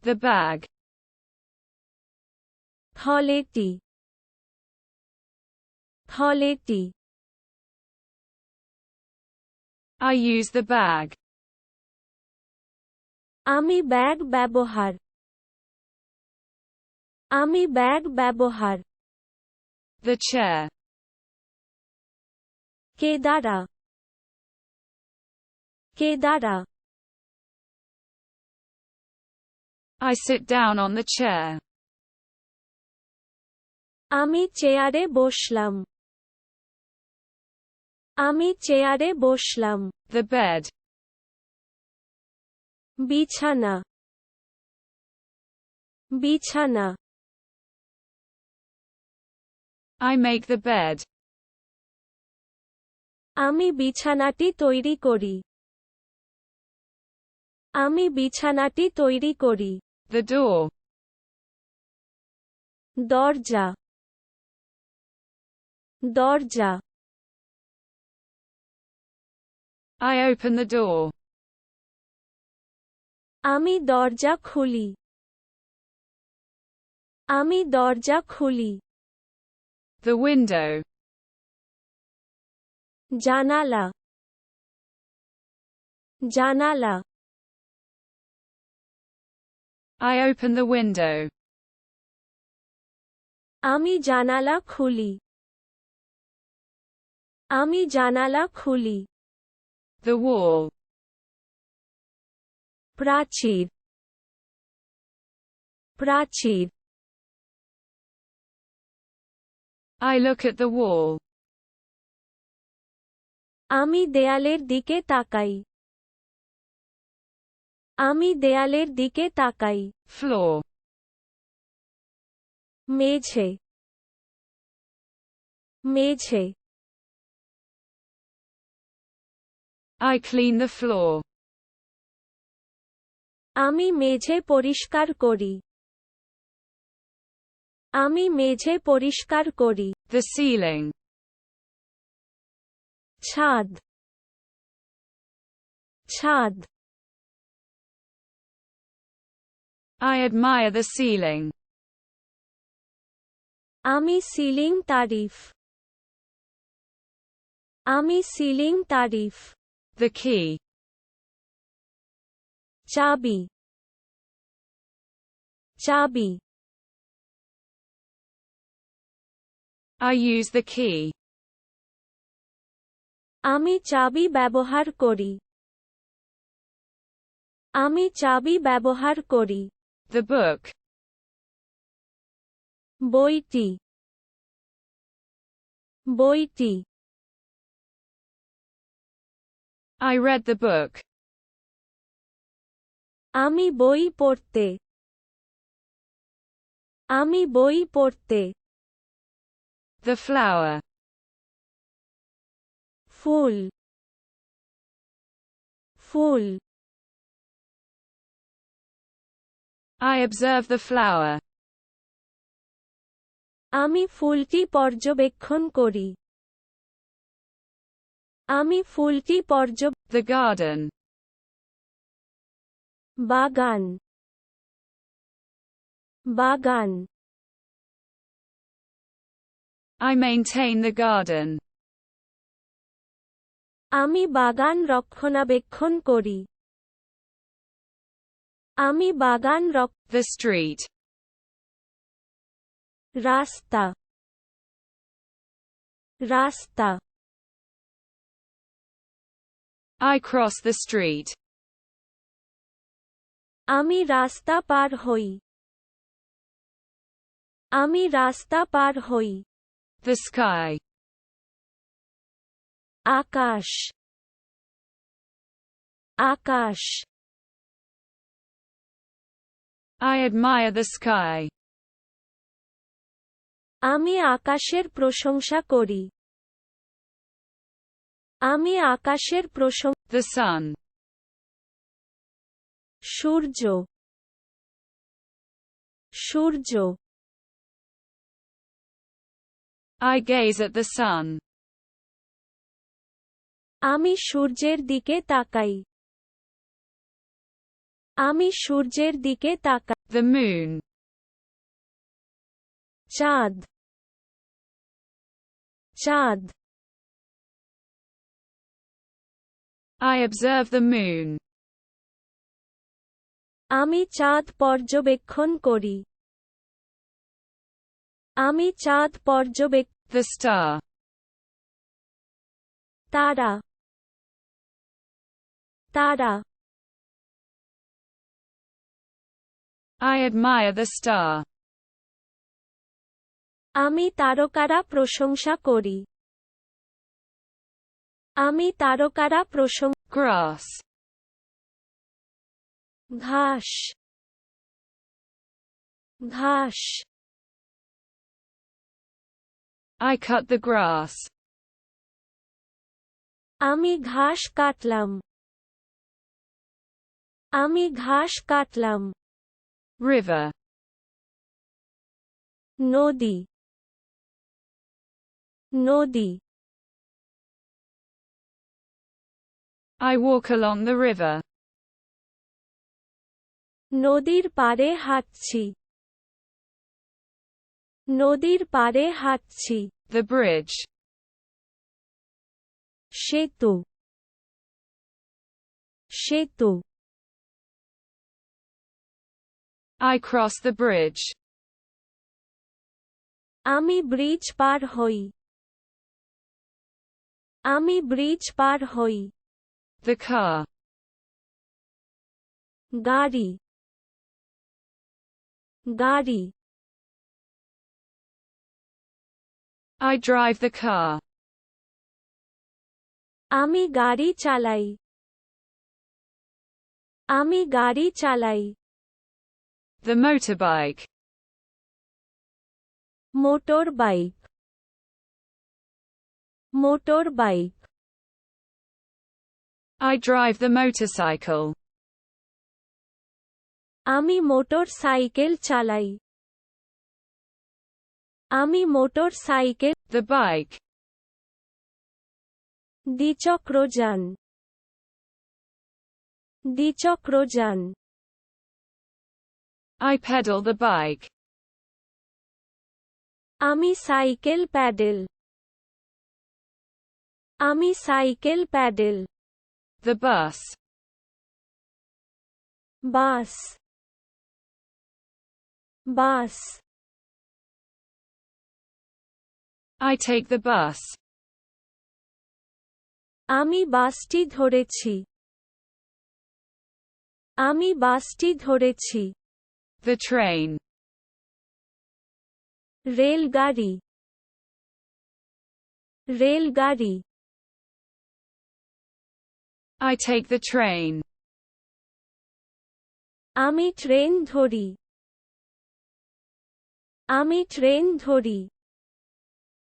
The bag. থলেটি থলেটি I use the bag. আমি bag ব্যবহার আমি ব্যাগ ব্যবহার The chair. কে দ্বারা কে দ্বারা I sit down on the chair. আমি চেয়ারে বসলাম আমি চেয়ারে বসলাম The bed. বিছানা বিছানা I make the bed. আমি বিছানাটি তৈরি করি আমি বিছানাটি তৈরি করি The door. দরজা দরজা I open the door. আমি দরজা খুলি আমি দরজা খুলি The window. জানালা জানালা I open the window. আমি জানালা খুলি আমি জানালা খুলি The wall. প্রাচীর প্রাচীর I look at the wall. আমি দেয়ালের দিকে তাকাই আমি দেয়ালের দিকে তাকাই Floor. মেঝে মেঝে I clean the floor. আমি মেঝে পরিষ্কার করি আমি মেঝে পরিষ্কার করি The ceiling. ছাদ ছাদ I admire the ceiling. আমি সিলিং তারিফ আমি সিলিং তারিফ The key. চাবি চাবি I use the key. আমি চাবি ব্যবহার করি আমি চাবি ব্যবহার করি The book. বইটি বইটি I read the book. আমি বই পড়তে আমি বই পড়তে The flower. Full full I observe the flower. আমি ফুলটি পর্যবেক্ষণ করি আমি ফুলটি The garden. বাগান বাগান I maintain the garden. আমি বাগান রক্ষণাবেক্ষণ করি আমি বাগান The street. রাস্তা রাস্তা I cross the street. আমি রাস্তা পার হই আমি রাস্তা পার হই The sky. Akash Akash I admire the sky. আমি আকাশের প্রশংসা করি আমি আকাশের The sun. Surya Surya I gaze at the sun. আমি সূর্যের দিকে তাকাই আমি সূর্যের দিকে তাকাই। The moon. চাঁদ, চাঁদ। I observe the moon. আমি চাঁদ পর্যবেক্ষণ করি। আমি চাঁদ The star. তারা, তারা। I admire the star. আমি তারকারা প্রশংসা করি। আমি তারকারা Grass. ঘাস, ঘাস। I cut the grass. আমি ঘাস কাটলাম। আমি ঘাস কাটলাম। River. নদী, নদী। I walk along the river. নদীর পাড়ে হাঁটছি। নদীর পাড়ে হাঁটছি। The bridge. সেতু, সেতু। I cross the bridge. আমি ব্রিজ পার হই। আমি ব্রিজ পার হই। The car. গাড়ি, গাড়ি। I drive the car. আমি গাড়ি চালাই। আমি গাড়ি চালাই। The motorbike. Motorbike, motorbike. I drive the motorcycle. আমি মোটর সাইকেল চালাই। আমি মোটর সাইকেল। The bike. দ্বিচক্রযান, দ্বিচক্রযান। I pedal the bike. আমি সাইকেল প্যাডেল। আমি cycle pedal. The bus. Bus, bus. I take the bus. আমি বাসটি ধরেছি। আমি বাসটি ধরেছি। The train. রেলগাড়ি, রেলগাড়ি। I take the train. আমি ট্রেন ধরি। আমি ট্রেন ধরি।